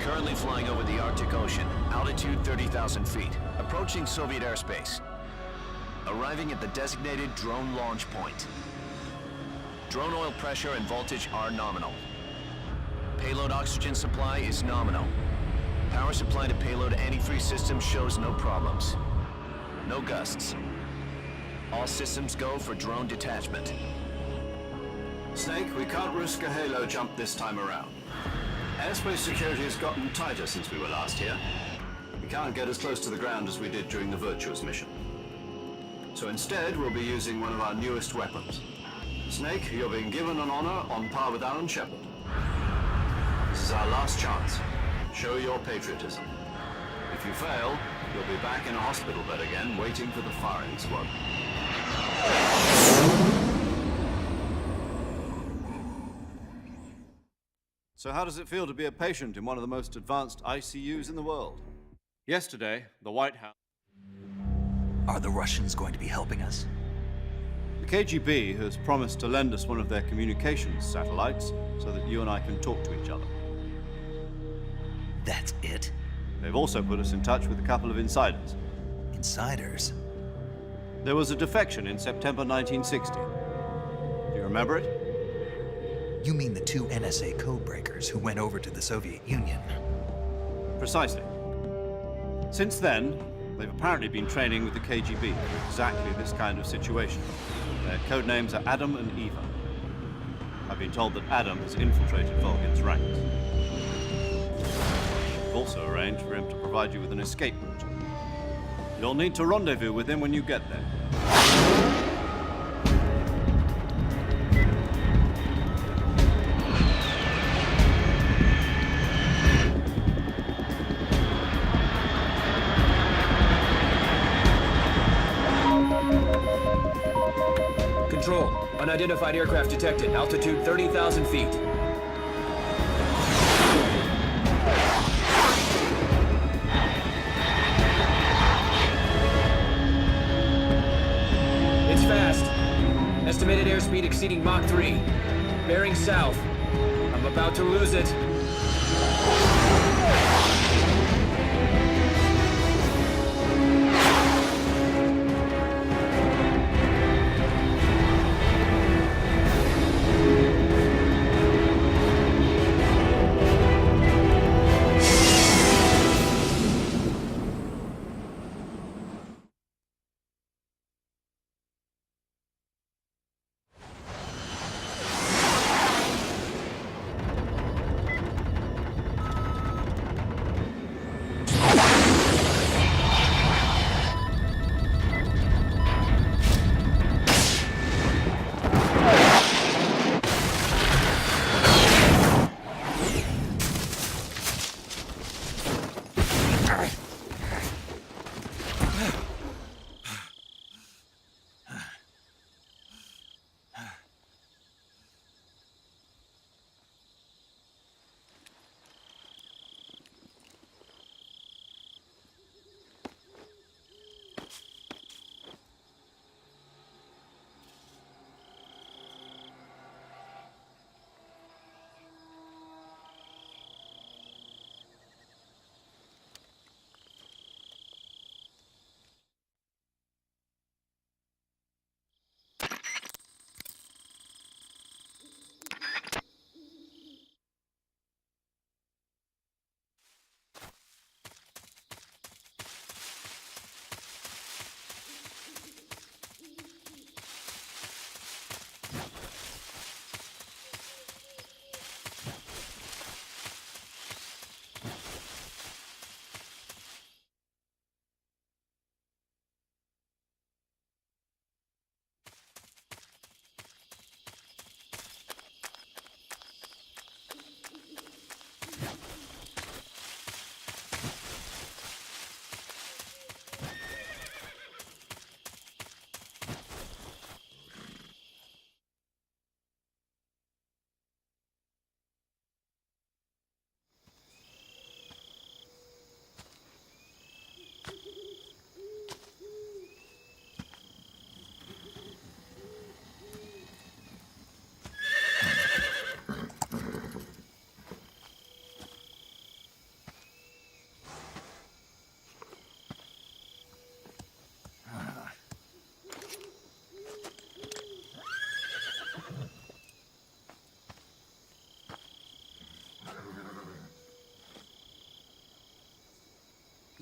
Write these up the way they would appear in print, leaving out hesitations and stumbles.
Currently flying over the Arctic Ocean, altitude 30,000 feet, approaching Soviet airspace. Arriving at the designated drone launch point. Drone oil pressure and voltage are nominal. Payload oxygen supply is nominal. Power supply to payload antifreeze system shows no problems. No gusts. All systems go for drone detachment. Snake, we can't risk a halo jump this time around. Airspace security has gotten tighter since we were last here. We can't get as close to the ground as we did during the Virtuous mission. So instead, we'll be using one of our newest weapons. Snake, you're being given an honor on par with Alan Shepard. This is our last chance. Show your patriotism. If you fail, you'll be back in a hospital bed again, waiting for the firing squad. So how does it feel to be a patient in one of the most advanced ICUs in the world? Yesterday, the White House... Are the Russians going to be helping us? The KGB has promised to lend us one of their communications satellites so that you and I can talk to each other. That's it? They've also put us in touch with a couple of insiders. Insiders? There was a defection in September 1960. Do you remember it? You mean the two NSA codebreakers who went over to the Soviet Union? Precisely. Since then, they've apparently been training with the KGB for exactly this kind of situation. Their code names are Adam and Eva. I've been told that Adam has infiltrated Volgin's ranks. We've also arranged for him to provide you with an escape route. You'll need to rendezvous with him when you get there. Control. Unidentified aircraft detected. Altitude 30,000 feet. It's fast. Estimated airspeed exceeding Mach 3. Bearing south. I'm about to lose it.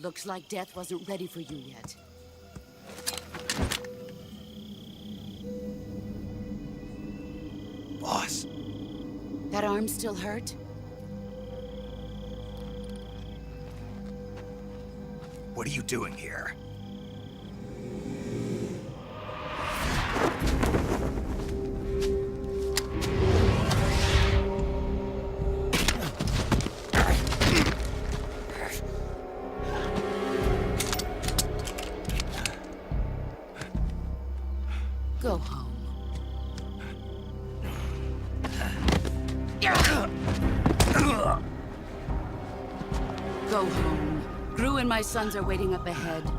Looks like death wasn't ready for you yet. Boss, That arm still hurt? what are you doing here? Go home. Go home. Gru and my sons are waiting up ahead.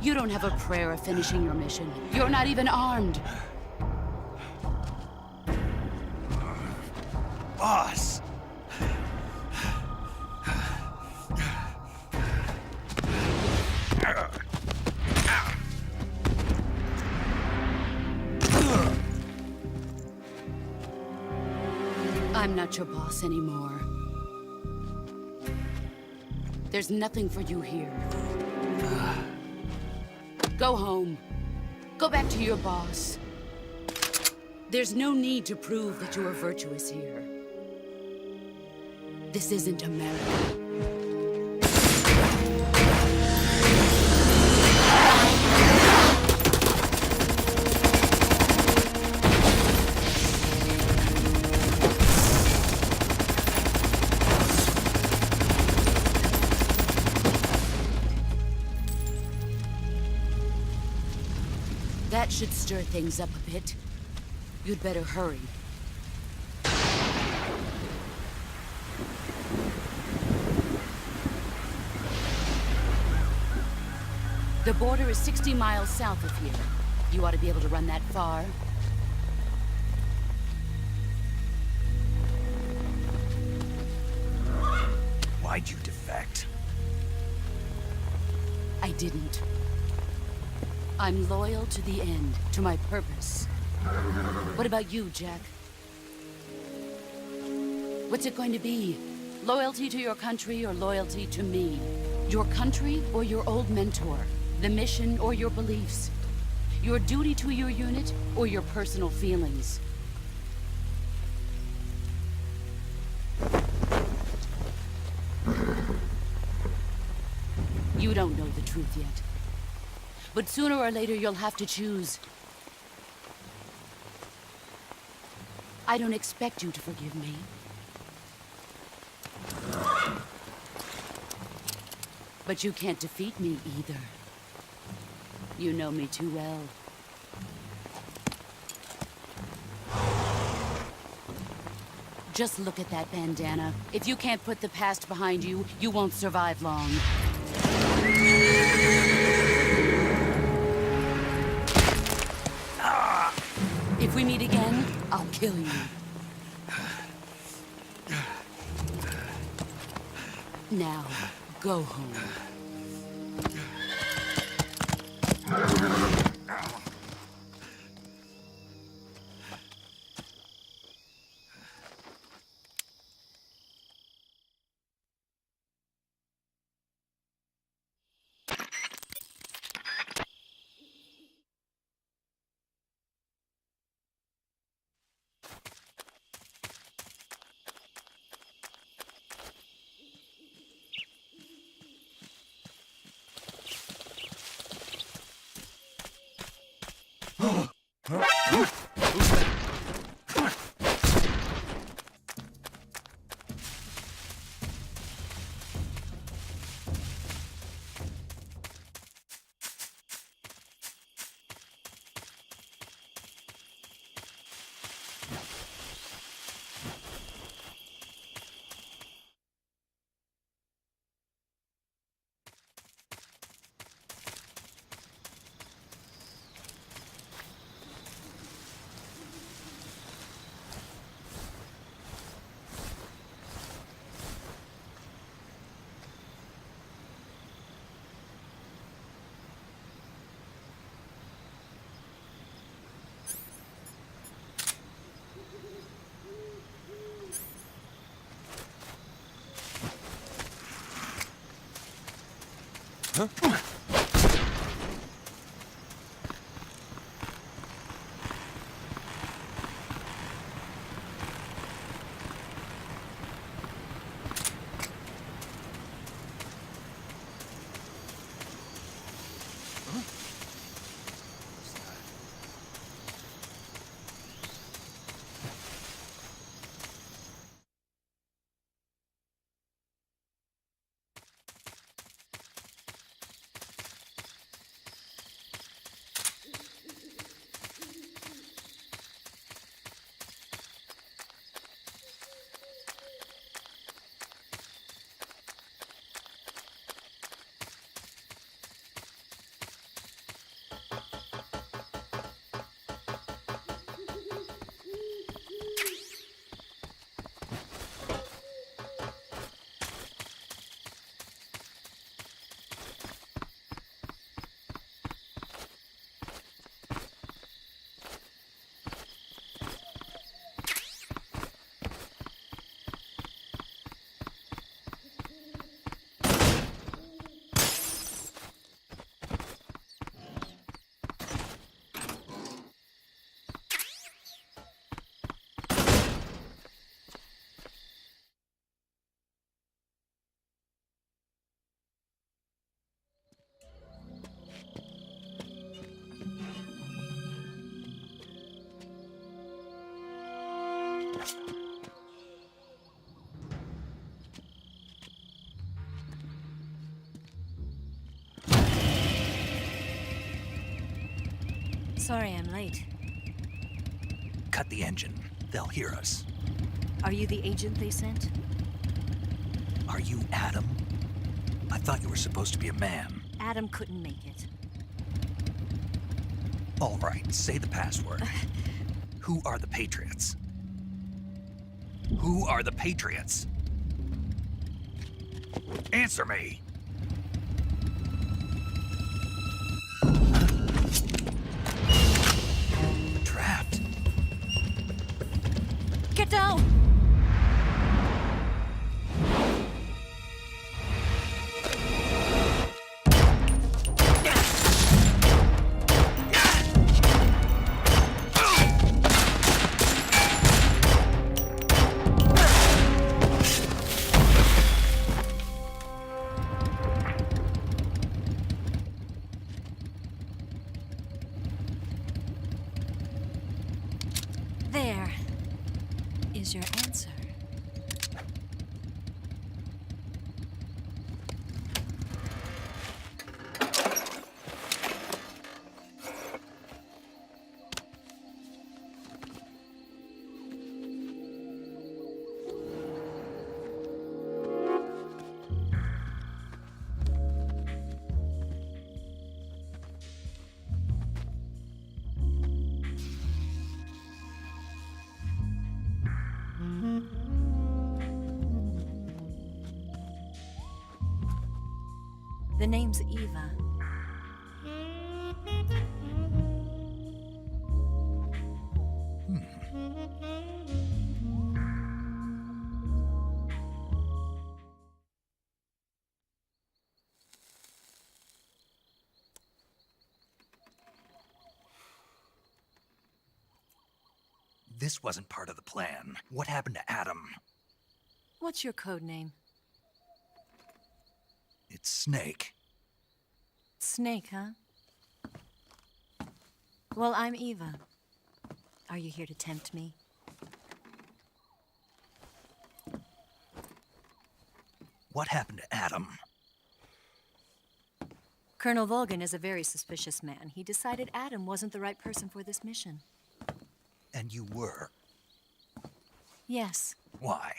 You don't have a prayer of finishing your mission. You're not even armed. Boss! I'm not your boss anymore. There's nothing for you here. Go home. Go back to your boss. There's no need to prove that you are virtuous here. This isn't America. That should stir things up a bit. You'd better hurry. The border is 60 miles south of here. You ought to be able to run that far. Why'd you defect? I didn't. I'm loyal to the end, to my purpose. What about you, Jack? What's it going to be? Loyalty to your country or loyalty to me? Your country or your old mentor? The mission or your beliefs? Your duty to your unit or your personal feelings? You don't know the truth yet. But sooner or later, you'll have to choose. I don't expect you to forgive me. But you can't defeat me either. You know me too well. Just look at that bandana. If you can't put the past behind you, you won't survive long. If we meet again, I'll kill you. Now, go home. Sorry I'm late. Cut the engine. They'll hear us. Are you the agent they sent? Are you Adam? I thought you were supposed to be a man. Adam couldn't make it. All right, say the password. Who are the Patriots? Who are the Patriots? Answer me! Trapped. Get down! There is your answer. The name's Eva. This wasn't part of the plan. What happened to Adam? What's your code name? It's Snake. Snake, huh? Well, I'm Eva. Are you here to tempt me? What happened to Adam? Colonel Volgan is a very suspicious man. He decided Adam wasn't the right person for this mission. And you were. Yes, Why?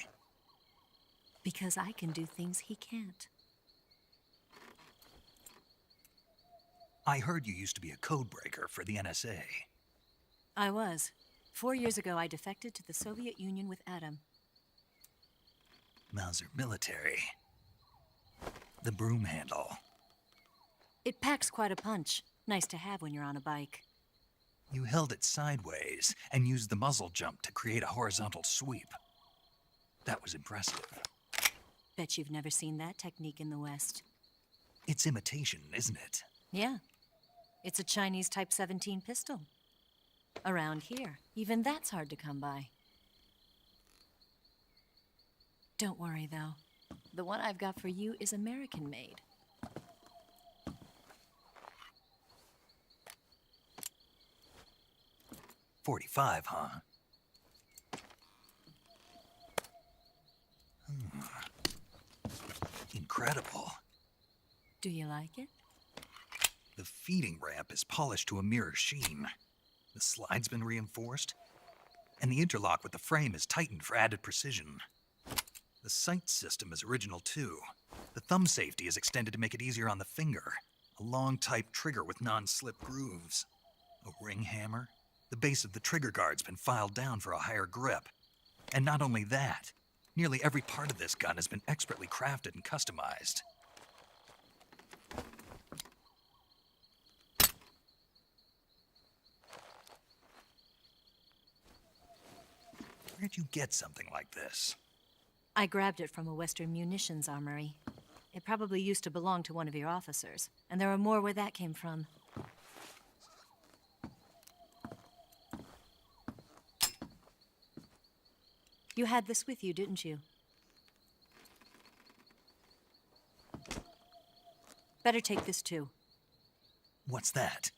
because I can do things he can't. I heard you used to be a codebreaker for the NSA. I was. 4 years ago, I defected to the Soviet Union with Adam. Mauser military. The broom handle. It packs quite a punch. Nice to have when you're on a bike. You held it sideways and used the muzzle jump to create a horizontal sweep. That was impressive. Bet you've never seen that technique in the West. It's imitation, isn't it? Yeah. It's a Chinese Type 17 pistol. Around here, even that's hard to come by. Don't worry, though. The one I've got for you is American-made. .45, huh? Incredible. Do you like it? The feeding ramp is polished to a mirror sheen. The slide's been reinforced, and the interlock with the frame is tightened for added precision. The sight system is original too. The thumb safety is extended to make it easier on the finger. A long type trigger with non-slip grooves. A ring hammer. The base of the trigger guard's been filed down for a higher grip. And not only that, nearly every part of this gun has been expertly crafted and customized. Where'd you get something like this? I grabbed it from a Western munitions armory. It probably used to belong to one of your officers, and there are more where that came from. You had this with you, didn't you? Better take this too. What's that?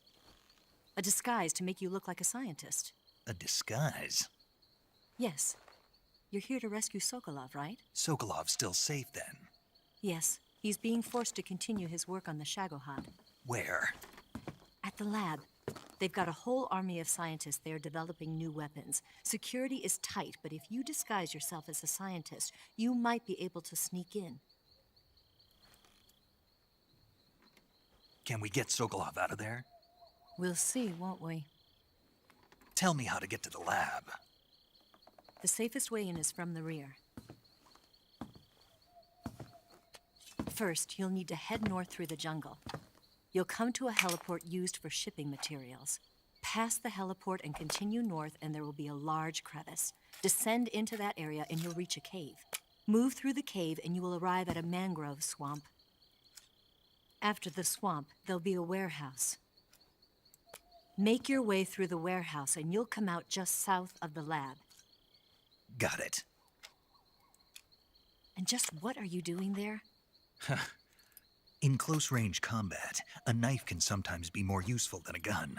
A disguise to make you look like a scientist. A disguise? Yes. You're here to rescue Sokolov, right? Sokolov's still safe then? Yes. He's being forced to continue his work on the Shagohod. Where? At the lab. They've got a whole army of scientists there developing new weapons. Security is tight, but if you disguise yourself as a scientist, you might be able to sneak in. Can we get Sokolov out of there? We'll see, won't we? Tell me how to get to the lab. The safest way in is from the rear. First, you'll need to head north through the jungle. You'll come to a heliport used for shipping materials. Pass the heliport and continue north, and there will be a large crevice. Descend into that area, and you'll reach a cave. Move through the cave, and you will arrive at a mangrove swamp. After the swamp, there'll be a warehouse. Make your way through the warehouse, and you'll come out just south of the lab. Got it. And just what are you doing there? In close-range combat, a knife can sometimes be more useful than a gun.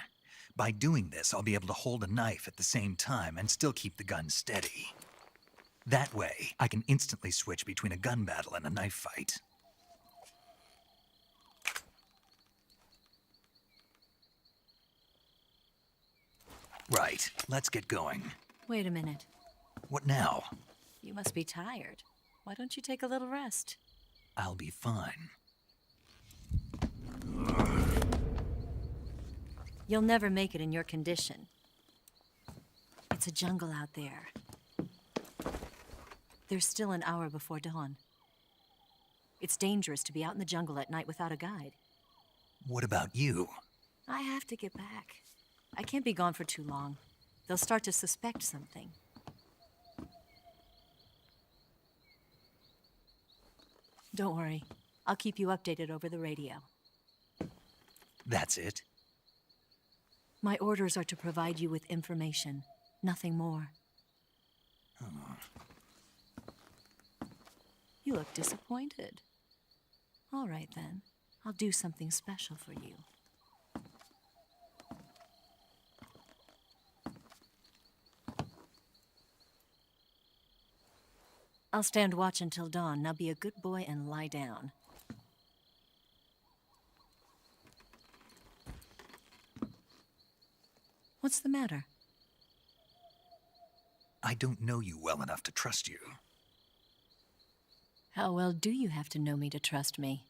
By doing this, I'll be able to hold a knife at the same time and still keep the gun steady. That way, I can instantly switch between a gun battle and a knife fight. Right, let's get going. Wait a minute. What now? You must be tired. Why don't you take a little rest? I'll be fine. You'll never make it in your condition. It's a jungle out there. There's still an hour before dawn. It's dangerous to be out in the jungle at night without a guide. What about you? I have to get back. I can't be gone for too long. They'll start to suspect something. Don't worry. I'll keep you updated over the radio. That's it? My orders are to provide you with information, nothing more. You look disappointed. All right, then. I'll do something special for you. I'll stand watch until dawn. Now be a good boy and lie down. What's the matter? I don't know you well enough to trust you. How well do you have to know me to trust me?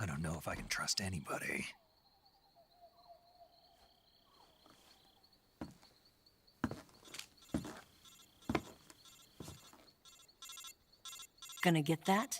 I don't know if I can trust anybody. Gonna get that?